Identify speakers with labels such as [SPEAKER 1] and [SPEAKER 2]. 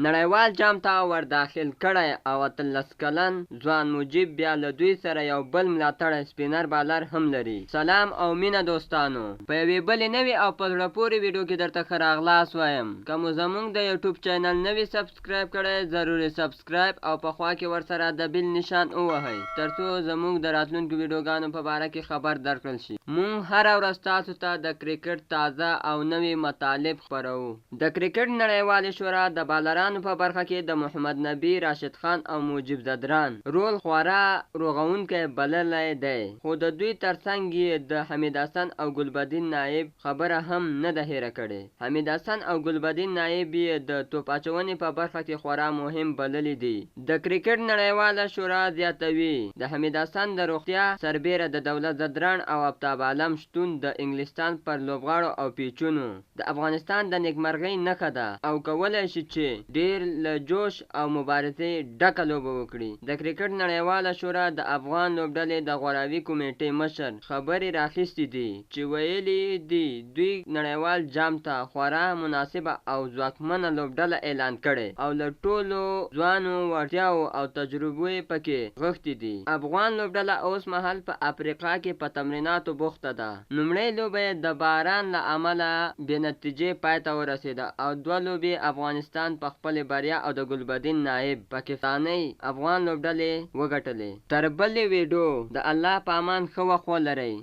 [SPEAKER 1] نړیوال جام ته ور داخل کړی او 18 کلن ځوان مجیب بیا له دوی سره یو بل ملاتړی سپینر بالر هم لري. سلام او مینه دوستانو، په یوې بلې نوې او په زړه پورې ویډیو کې درته ښه راغلاست وایم. که مو زموږ د یوټیوب چینل نوی سبسکرایب کړی ضروري سبسکرایب او په خوا کې ورسره د بیل نشان ووهئ ترڅو زموږ د راتلونکو ویډیوګانو په باره کې خبر درکړل شي. مونږ هره ورځ تاسو ته د کرکټ تازه او نوې مطالب خپروو. د کرکټ نړیوالې شورا د بالرانو په برخه کې د محمد نبي، راشد خان او موجب زدران رول خورا روغونکی بللی دی، خو د دوی ترڅنګ یې د حمید حسن او ګلبدین نایب خبره هم نه ده هیره کړې. حمید حسن او ګلبدین نایب یې د توپ اچونې په برخه کې خورا مهم بللی دي. د کرکټ نړیواله شورا زیاتوي د حمید حسن د روغتیا سربیره د دولت زدران او آفتاب عالم شتون د انګلستان پر لوبغاړو او پیچونو د افغانستان د نیکمرغۍ نښه ده او کولی شي چې ډیر له جوش او مبارزې ډکه لوبه وکړي. د کرکټ نړیواله شورا د افغان لوبډلې د غوراوي کمیټې مشر خبرې راخیستې دي چې ویلي دي دوی نړیوال جام ته خورا مناسبه او ځواکمنه لوبډله اعلان کړې او له ټولو ځوانو وړتیاو او تجربو پکې غښتې دي. افغان لوبډله اوس مهال په افریقا کې په تمریناتو بوخته ده. لومړۍ لوبه د باران له امله بې نتیجې پای ته ورسېده او دوه لوبې افغانستان په خپلې بریا او د ګلبدین نایب پاکستاني افغان لوبډلې وګټلې. تر بلې ویډیو د الله په امان ښه وخت ولرئ.